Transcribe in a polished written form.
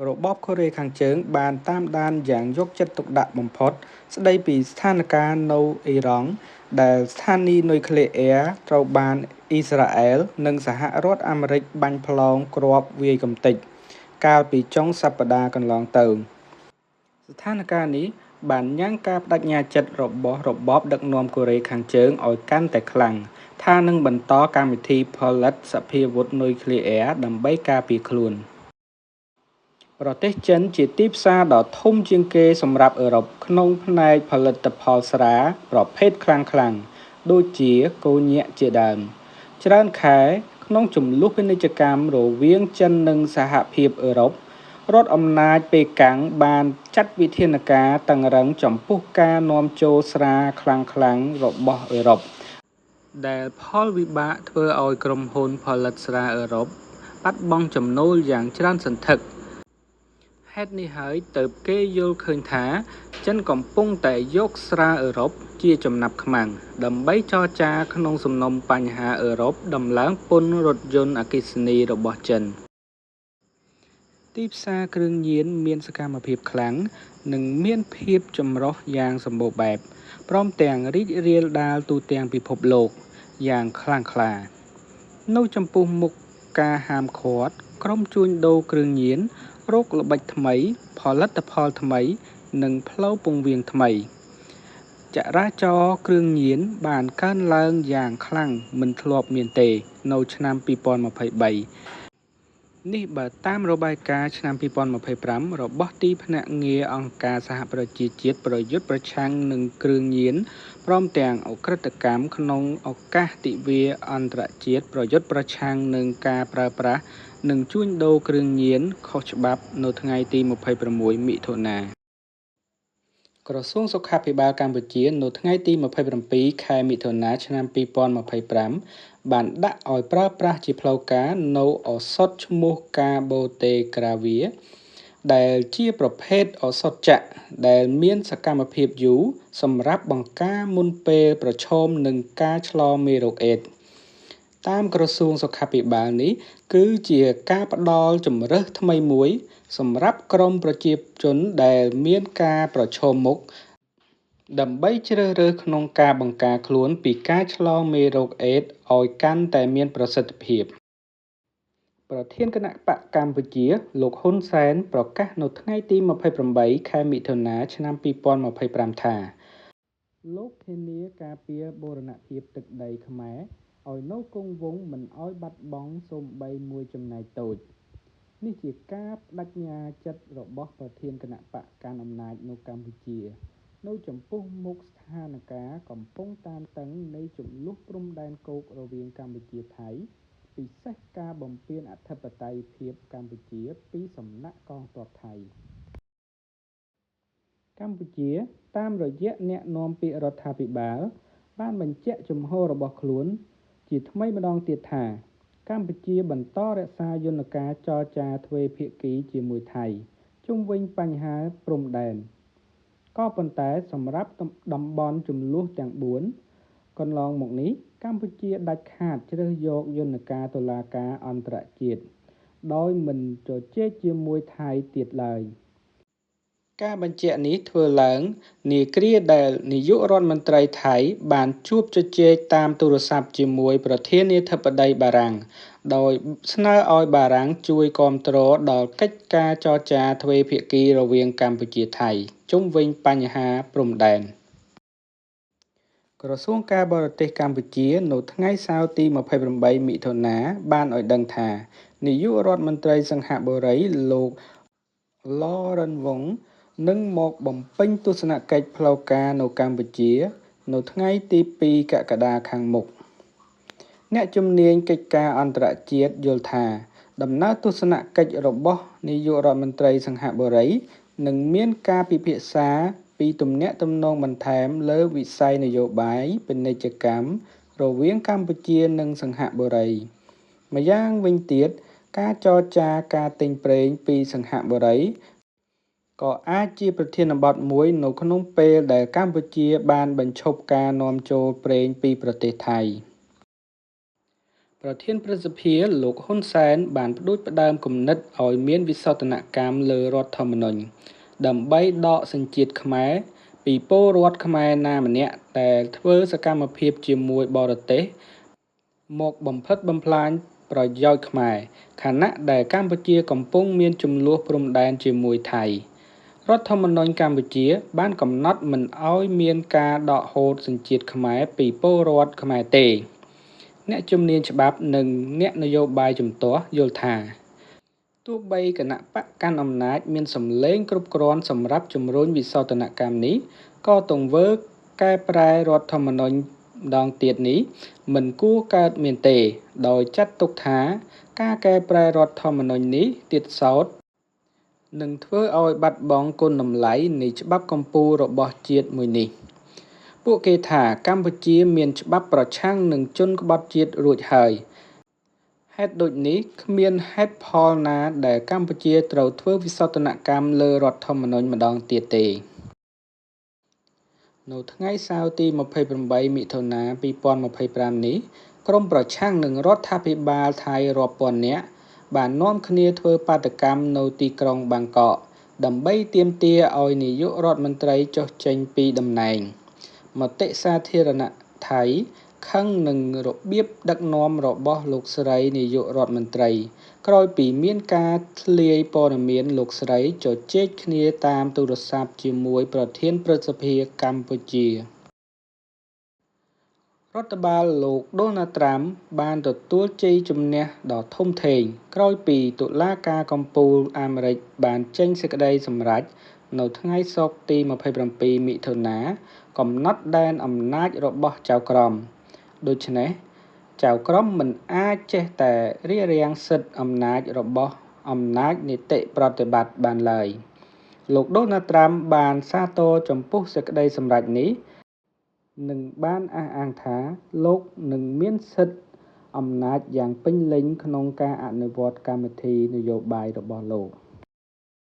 របបកូរ៉េខាងជើងបានតាមដានយ៉ាងយកចិត្តទុកដាក់បំផុតស្ដីពីស្ថានភាពនៅអ៊ីរ៉ង់ដែលស្ថានីយនុយក្លេអ៊ែរត្រូវបានអ៊ីស្រាអែលនិងសហរដ្ឋអាមេរិកបាញ់ផ្លោងគ្រាប់វាយកម្ទេចកាលពីចុងសប្តាហ៍កន្លងទៅស្ថានភាពនេះបានញ៉ាំងការប្តេជ្ញាចិត្តរបស់របបដឹកនាំកូរ៉េខាងជើងឲ្យកាន់តែខ្លាំងថានឹងបន្តកម្មវិធីផលិតសព្វាវុធនុយក្លេអ៊ែរដើម្បីការពារខ្លួន។ប្រទេសចិនជាទីផ្សារដ៏ធំជាងគេសម្រាប់អឺរ៉ុបក្នុងផ្នែកផលិតផលស្រាប្រភេទខ្លាំងៗដូចជាកូញ៉ាក់ជាដើមច្រើនខែក្នុងជម្លោះពាណិជ្ជកម្មរវាងចិននិងសហភាពអឺរ៉ុបរដ្ឋអំណាចប៉េកាំងបានចាត់វិធានការតឹងរ៉ឹងចំពោះការនាំចូលស្រាខ្លាំងៗរបស់អឺរ៉ុបដែលផលវិបាកធ្វើឲ្យក្រុមហ៊ុនផលិតស្រាអឺរ៉ុបបាត់បង់ចំណូលយ៉ាងច្រើនសន្ធឹកហេតុនេះហើយទើបគេយល់ឃើញថាចិនកំពុងតែយកស្រាអឺរ៉ុបជាចំណាប់ខ្មាំងដើម្បីចរចាក្នុងសំណុំបញ្ហាអឺរ៉ុបដំឡើងពន្ធរថយន្តអគ្គិសនីរបស់ចិនទីផ្សារគ្រឿងញៀនមានសកម្មភាពខ្លាំងនិងមានភាពចម្រុះយ៉ាងសម្បូរបែបព្រមទាំងរីករាលដាលទូទាំងពិភពលោកយ៉ាងខ្លាំងក្លានៅចំពោះមុខការហាមឃាត់ក្រុមជួញដូរគ្រឿងញៀនរោគល្បិចថ្មីផលិតផលថ្មីនិងផ្លូវពង្រៀងថ្មីចរាចរណ៍គ្រឿងញៀនបានកើនឡើងយ៉ាងខ្លាំងមិនធ្លាប់មានទេនៅឆ្នាំ2023នេះបើតាមរបាយការណ៍ឆ្នាំ2025របស់ទីភ្នាក់ងារអង្គការសហប្រជាជាតិប្រយុទ្ធប្រឆាំងនឹងគ្រឿងញៀនព្រមទាំងអក្រិតកម្មក្នុងឱកាសទិវាអន្តរជាតិប្រយុទ្ធប្រឆាំងនឹងការប្រើប្រាស់និងជួញដូរគ្រឿងញៀនខុសច្បាប់នៅថ្ងៃទី26មិថុនាក្រសួងសុខាភិបាលកម្ពុជានៅថ្ងៃទី27ខែមិថុនាឆ្នាំ2025បានដាក់ឲ្យប្រើប្រាស់ជាផ្លូវការនៅឱសថឈ្មោះកាបូតេក្រាវីដែលជាប្រភេទឱសថចាក់ដែលមានសកម្មភាពយូរសម្រាប់បង្ការមុនពេលប្រឈមនឹងការឆ្លងមេរោគអេដស៍តាមក្រសួងសុខាភិបាលនេះគឺជាការផ្ដល់ជម្រើសថ្មីមួយសម្រាប់ក្រុមប្រជាជនដែលមានការប្រឈមមុខដើម្បីជ្រើសរើសក្នុងការបង្ការខ្លួនពីការឆ្លងមេរោគអេដស៍ឲ្យកាន់តែមានប្រសិទ្ធភាពប្រធានគណៈបកកម្ពុជាលោកហ៊ុនសែនប្រកាសនៅថ្ងៃទី28ខែមិថុនាឆ្នាំ2025ថាលោកធានាការពារបូរណភាពទឹកដីខ្មែរឲ្យនៅគង់វង្សមិនឲ្យបាត់បង់សូម្បីមួយចំណែកតូចនេះជាការបដិញ្ញាចិត្តរបស់ប្រធានគណៈបកកាន់អំណាចនៅកម្ពុជានៅចំពោះមុខស្ថានភាពកំពុងតានតឹងនៃជម្លោះព្រំដែនគោករវាងកម្ពុជាថៃពិសេសការបំពានអធិបតេយ្យភាពកម្ពុជាពីសំណាក់កងទ័ពថៃកម្ពុជាតាមរយៈអ្នកនាំពាក្យរដ្ឋាភិបាលបានបញ្ជាក់ជំហររបស់ខ្លួនជាថ្មីម្ដងទៀតថាកម្ពុជាបន្តរក្សាយន្តការចរចាទ្វេភាគីជាមួយថៃជុំវិញបញ្ហាព្រំដែនក៏ប៉ុន្តែសម្រាប់តំបន់ជម្លោះទាំង4កន្លងមកនេះកម្ពុជាដាច់ខាតជ្រើសយកយន្តការតុលាការអន្តរជាតិដោយមិនជជែកជាមួយថៃទៀតឡើយការបញ្ជាក់នេះធ្វើឡើងនាគ្រាដែលនាយករដ្ឋមន្ត្រីថៃបានជួបជជែកតាមទូរស័ព្ទជាមួយប្រធានាធិបតីបារាំងដោយស្នើឲ្យបារាំងជួយគាំទ្រដល់កិច្ចការចរចាទ្វេភាគីរវាងកម្ពុជាថៃជុំវិញបញ្ហាព្រំដែនក្រសួងការបរទេសកម្ពុជានៅថ្ងៃសៅរ៍ទី28មិថុនាបានឲ្យដឹងថានាយករដ្ឋមន្ត្រីសិង្ហបុរីលោក Lawrence Wong នឹងមកបំពេញទស្សនកិច្ចផ្លូវការនៅកម្ពុជានៅថ្ងៃទី2កក្កដាខាងមុខអ្នកជំនាញកិច្ចការអន្តរជាតិយល់ថាដំណើរទស្សនកិច្ចរបស់នាយករដ្ឋមន្ត្រីសិង្ហបុរីនឹងមានការពិភាក្សាពីទំនាក់ទំនងបន្ថែមលើវិស័យនយោបាយពាណិជ្ជកម្មរវាងកម្ពុជានិងសិង្ហបុរីម្យ៉ាងវិញទៀតការចរចាការទិញប្រេងពីសិង្ហបុរីក៏អាចជាប្រធានបទមួយនៅក្នុងពេលដែលកម្ពុជាបានបញ្ឈប់ការនាំចូលប្រេងពីប្រទេសថៃ ប្រធានព្រឹទ្ធសភាលោកហ៊ុនសែនបានផ្ដួចផ្ដើមគំនិតឲ្យមានវិសោធនកម្មលើរដ្ឋធម្មនុញ្ញដើម្បីដកសញ្ជាតិខ្មែរពីពលរដ្ឋខ្មែរណាម្នាក់ដែលធ្វើសកម្មភាពជាមួយបរទេសមកបំផ្លិចបំផ្លាញប្រយោជន៍ខ្មែរខណៈដែលកម្ពុជាកំពុងមានជម្លោះព្រំដែនជាមួយថៃរដ្ឋធម្មនុញ្ញកម្ពុជាបានកំណត់មិនឲ្យមានការដកហូតសញ្ជាតិខ្មែរពីពលរដ្ឋខ្មែរទេអ្នកជំនាញច្បាប់និងអ្នកនយោបាយជំទាស់យល់ថាទោះបីគណៈបកកាន់អំណាចមានសម្លេងគ្រប់គ្រាន់សម្រាប់ជំរុញវិសោធនកម្មនេះក៏ទង្វើកែប្រែរដ្ឋធម្មនុញ្ញម្ដងទៀតនេះមិនគួរកើតមានទេដោយចាត់ទុកថាការកែប្រែរដ្ឋធម្មនុញ្ញនេះទៀតសោតនឹងធ្វើឲ្យបាត់បង់គុណតម្លៃនៃច្បាប់កម្ពុជារបស់ជាតិមួយនេះពួកគេថាកម្ពុជាមានច្បាប់ប្រឆាំងនឹងជនក្បត់ជាតិរួចហើយហេតុដូចនេះគ្មានហេតុផលណាដែលកម្ពុជាត្រូវធ្វើវិសោធនកម្មលើរដ្ឋធម្មនុញ្ញម្ដងទៀតទេនៅថ្ងៃសៅរ៍ទី28មិថុនា2025នេះក្រុមប្រឆាំងនឹងរដ្ឋាភិបាលថៃរាប់ពាន់នាក់បាននាំគ្នាធ្វើបាតកម្មនៅទីក្រុងបាងកកដើម្បីទាមទារឲ្យនាយករដ្ឋមន្ត្រីចុះចេញពីតំណែងមតិសាធារណៈថៃខឹងនឹងរបៀបដឹកនាំរបស់លោកស្រីនាយករដ្ឋមន្ត្រីក្រោយពីមានការធ្លាយព័ត៌មានលោកស្រីជជែកគ្នាតាមទូរស័ព្ទជាមួយប្រធានព្រឹទ្ធសភាកម្ពុជារដ្ឋបាលលោកដូណាល់ត្រាំបានទទួលជ័យជំនះដ៏ធំធេងក្រោយពីតុលាការកំពូលអាមេរិកបានចេញសេចក្តីសម្រេចនៅថ្ងៃសុក្រទី27មិថុនាកំណត់ដែនអំណាចរបស់ចៅក្រមដូច្នេះចៅក្រមមិនអាចចេះតែរារាំងសិទ្ធិអំណាចរបស់អំណាចនីតិប្រតិបត្តិបានឡើយលោកដូណាល់ត្រាំបានសាទរចំពោះសេចក្តីសម្រេចនេះនិងបានអះអាងថាលោកនឹងមានសិទ្ធិអំណាចយ៉ាងពេញលេញក្នុងការអនុវត្តកម្មវិធីនយោបាយរបស់លោក